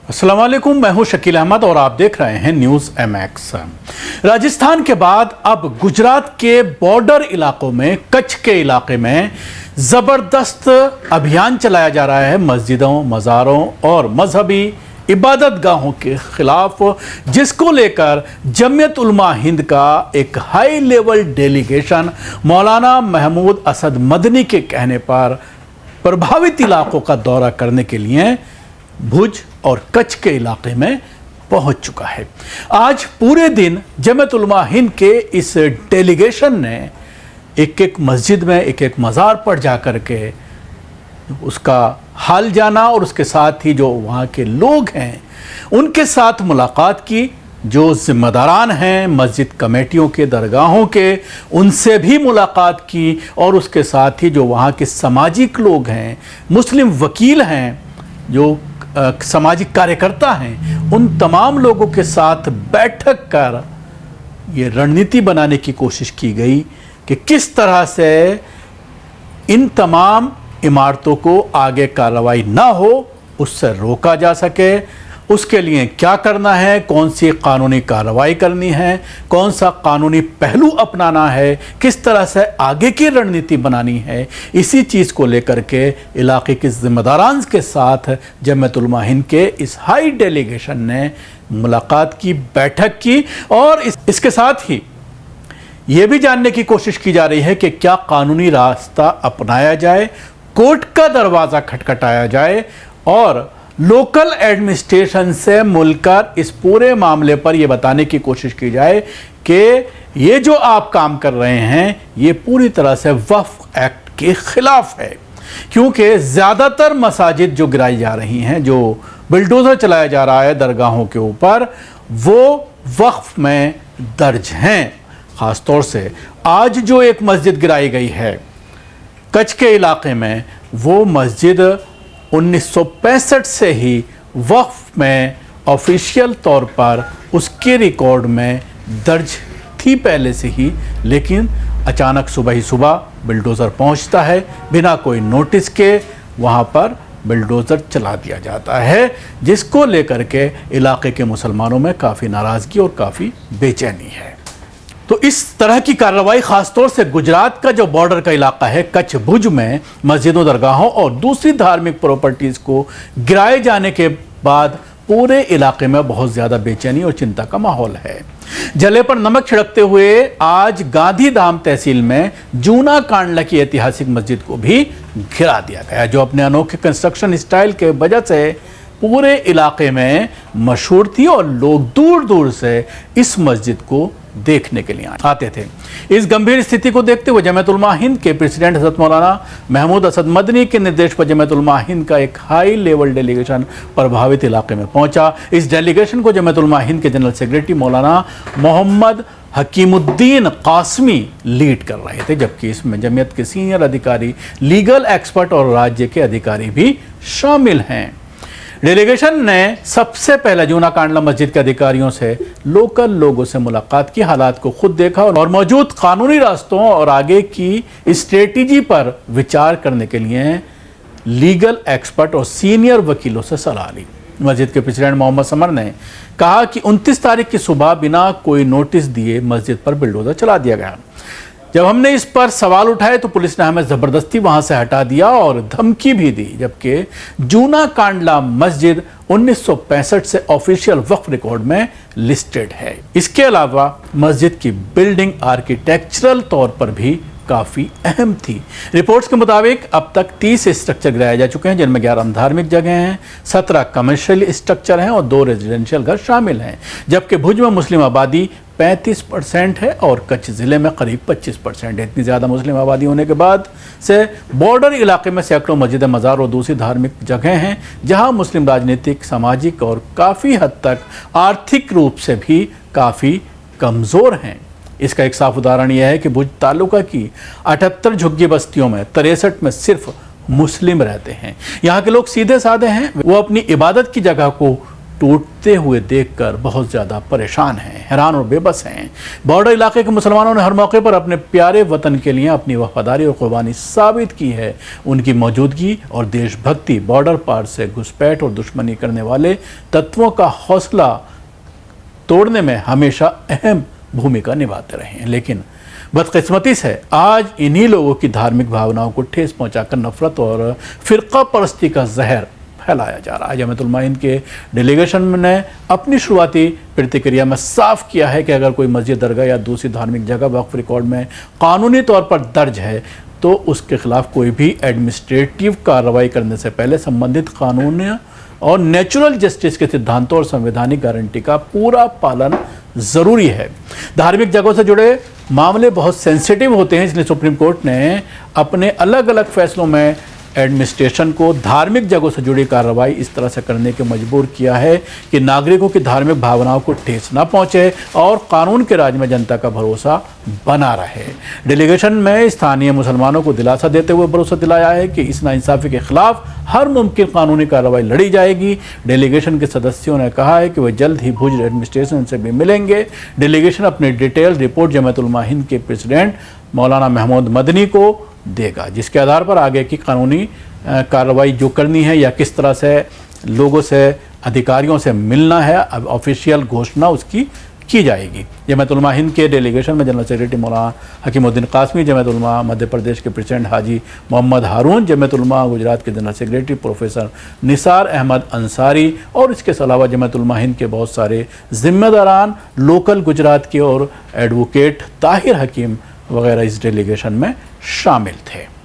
अस्सलाम वालेकुम, मैं हूं शकील अहमद और आप देख रहे हैं न्यूज़ MX। राजस्थान के बाद अब गुजरात के बॉर्डर इलाकों में, कच्छ के इलाके में ज़बरदस्त अभियान चलाया जा रहा है मस्जिदों, मज़ारों और मजहबी इबादत गाहों के खिलाफ, जिसको लेकर जमीयत उलमा हिंद का एक हाई लेवल डेलीगेशन मौलाना महमूद असद मदनी के कहने पर प्रभावित इलाकों का दौरा करने के लिए भुज और कच्छ के इलाके में पहुंच चुका है। आज पूरे दिन जमीयत उलमा हिंद के इस डेलीगेशन ने एक एक मस्जिद में, एक एक मज़ार पर जाकर के उसका हाल जाना और उसके साथ ही जो वहाँ के लोग हैं उनके साथ मुलाकात की, जो जिम्मेदारान हैं मस्जिद कमेटियों के, दरगाहों के, उनसे भी मुलाकात की और उसके साथ ही जो वहाँ के सामाजिक लोग हैं, मुस्लिम वकील हैं, जो सामाजिक कार्यकर्ता हैं, उन तमाम लोगों के साथ बैठक कर ये रणनीति बनाने की कोशिश की गई कि किस तरह से इन तमाम इमारतों को आगे कार्रवाई ना हो, उससे रोका जा सके। उसके लिए क्या करना है, कौन सी कानूनी कार्रवाई करनी है, कौन सा कानूनी पहलू अपनाना है, किस तरह से आगे की रणनीति बनानी है, इसी चीज़ को लेकर के इलाके के ज़िम्मेदारान के साथ जमीयत उलमा हिंद के इस हाई डेलीगेशन ने मुलाकात की, बैठक की और इसके साथ ही ये भी जानने की कोशिश की जा रही है कि क्या कानूनी रास्ता अपनाया जाए, कोर्ट का दरवाज़ा खटखटाया जाए और लोकल एडमिनिस्ट्रेशन से मिलकर इस पूरे मामले पर यह बताने की कोशिश की जाए कि ये जो आप काम कर रहे हैं ये पूरी तरह से वक्फ एक्ट के खिलाफ है। क्योंकि ज़्यादातर मसाजिद जो गिराई जा रही हैं, जो बिल्डोज़र चलाया जा रहा है दरगाहों के ऊपर, वो वक्फ में दर्ज हैं। ख़ास तौर से आज जो एक मस्जिद गिराई गई है कच्छ के इलाके में, वो मस्जिद 1965 से ही वक्फ में ऑफिशियल तौर पर उसके रिकॉर्ड में दर्ज थी पहले से ही, लेकिन अचानक सुबह ही सुबह बिल्डोज़र पहुंचता है, बिना कोई नोटिस के वहां पर बिल्डोज़र चला दिया जाता है, जिसको लेकर के इलाके के मुसलमानों में काफ़ी नाराज़गी और काफ़ी बेचैनी है। तो इस तरह की कार्रवाई ख़ास तौर से गुजरात का जो बॉर्डर का इलाका है कच्छ भुज में मस्जिदों, दरगाहों और दूसरी धार्मिक प्रॉपर्टीज़ को गिराए जाने के बाद पूरे इलाके में बहुत ज़्यादा बेचैनी और चिंता का माहौल है। जले पर नमक छिड़कते हुए आज गांधीधाम तहसील में जूना कांडला की ऐतिहासिक मस्जिद को भी गिरा दिया गया, जो अपने अनोखे कंस्ट्रक्शन स्टाइल के वजह से पूरे इलाके में मशहूर थी और लोग दूर दूर से इस मस्जिद को देखने के लिए आते थे। इस गंभीर स्थिति को देखते हुए जमीयत उलमा हिंद के प्रेसिडेंट हज़रत मौलाना महमूद असद मदनी के निर्देश पर जमीयत उलमा हिंद का एक हाई लेवल डेलीगेशन प्रभावित इलाके में पहुंचा। इस डेलीगेशन को जमीयत उलमा हिंद के जनरल सेक्रेटरी मौलाना मोहम्मद हकीमुद्दीन कासमी लीड कर रहे थे, जबकि इसमें जमीयत के सीनियर अधिकारी, लीगल एक्सपर्ट और राज्य के अधिकारी भी शामिल हैं। डेलीगेशन ने सबसे पहले जूना कांडला मस्जिद के अधिकारियों से, लोकल लोगों से मुलाकात की, हालात को खुद देखा और मौजूद कानूनी रास्तों और आगे की स्ट्रेटेजी पर विचार करने के लिए लीगल एक्सपर्ट और सीनियर वकीलों से सलाह ली। मस्जिद के प्रेसिडेंट मोहम्मद समर ने कहा कि 29 तारीख की सुबह बिना कोई नोटिस दिए मस्जिद पर बिल्डोज़र चला दिया गया। जब हमने इस पर सवाल उठाए तो पुलिस ने हमें ज़बरदस्ती वहां से हटा दिया और धमकी भी दी, जबकि जूना कांडला मस्जिद 1965 से ऑफिशियल वक्फ रिकॉर्ड में लिस्टेड है। इसके अलावा मस्जिद की बिल्डिंग आर्किटेक्चरल तौर पर भी काफ़ी अहम थी। रिपोर्ट्स के मुताबिक अब तक 30 स्ट्रक्चर गिराए जा चुके हैं, जिनमें 11 धार्मिक जगह हैं, 17 कमर्शियल स्ट्रक्चर हैं और 2 रेजिडेंशियल घर शामिल हैं, जबकि भुज में मुस्लिम आबादी 35% है और कच्छ ज़िले में करीब 25% है। इतनी ज़्यादा मुस्लिम आबादी होने के बाद से बॉर्डर इलाके में सैकड़ों मस्जिद, मज़ार और दूसरी धार्मिक जगह हैं, जहां मुस्लिम राजनीतिक, सामाजिक और काफ़ी हद तक आर्थिक रूप से भी काफ़ी कमज़ोर हैं। इसका एक साफ उदाहरण यह है कि भुज तालुका की 78 झुग्गी बस्तियों में 63 में सिर्फ मुस्लिम रहते हैं। यहाँ के लोग सीधे साधे हैं, वो अपनी इबादत की जगह को टूटते हुए देखकर बहुत ज़्यादा परेशान हैं, हैरान और बेबस हैं। बॉर्डर इलाके के मुसलमानों ने हर मौके पर अपने प्यारे वतन के लिए अपनी वफादारी और कुर्बानी साबित की है। उनकी मौजूदगी और देशभक्ति बॉर्डर पार से घुसपैठ और दुश्मनी करने वाले तत्वों का हौसला तोड़ने में हमेशा अहम भूमिका निभाते रहे हैं। लेकिन बदकिस्मती से आज इन्हीं लोगों की धार्मिक भावनाओं को ठेस पहुंचाकर नफरत और फिरका परस्ती का जहर फैलाया जा रहा है। जमात उलमा हिंद के डेलीगेशन ने अपनी शुरुआती प्रतिक्रिया में साफ किया है कि अगर कोई मस्जिद, दरगाह या दूसरी धार्मिक जगह वक्फ रिकॉर्ड में कानूनी तौर पर दर्ज है तो उसके खिलाफ कोई भी एडमिनिस्ट्रेटिव कार्रवाई करने से पहले संबंधित कानून और नेचुरल जस्टिस के सिद्धांतों और संवैधानिक गारंटी का पूरा पालन ज़रूरी है। धार्मिक जगहों से जुड़े मामले बहुत सेंसिटिव होते हैं, इसलिए सुप्रीम कोर्ट ने अपने अलग अलग फैसलों में एडमिनिस्ट्रेशन को धार्मिक जगहों से जुड़ी कार्रवाई इस तरह से करने के मजबूर किया है कि नागरिकों की धार्मिक भावनाओं को ठेस न पहुंचे और कानून के राज में जनता का भरोसा बना रहे। डेलीगेशन में स्थानीय मुसलमानों को दिलासा देते हुए भरोसा दिलाया है कि इस नाइंसाफ़ी के खिलाफ हर मुमकिन कानूनी कार्रवाई लड़ी जाएगी। डेलीगेशन के सदस्यों ने कहा है कि वे जल्द ही भुज एडमिनिस्ट्रेशन से भी मिलेंगे। डेलीगेशन अपनी डिटेल रिपोर्ट जमात उलमा हिंद के प्रेसिडेंट मौलाना महमूद मदनी को देगा, जिसके आधार पर आगे की कानूनी कार्रवाई जो करनी है या किस तरह से लोगों से, अधिकारियों से मिलना है, अब ऑफिशियल घोषणा उसकी की जाएगी। जमात उलमा हिंद के डेलीगेशन में जनरल सेक्रेटरी मौलाना हकीमुद्दीन कासमी, जमात उलमा मध्य प्रदेश के प्रेसिडेंट हाजी मोहम्मद हारून, जमात उलमा गुजरात के general secretary professor Nisar Ahmad Ansari और इसके अलावा जमात उलमा हिंद के बहुत सारे जिम्मेदारान लोकल गुजरात के और एडवोकेट ताहिर हकीम वगैरह इस डेलीगेशन में शामिल थे।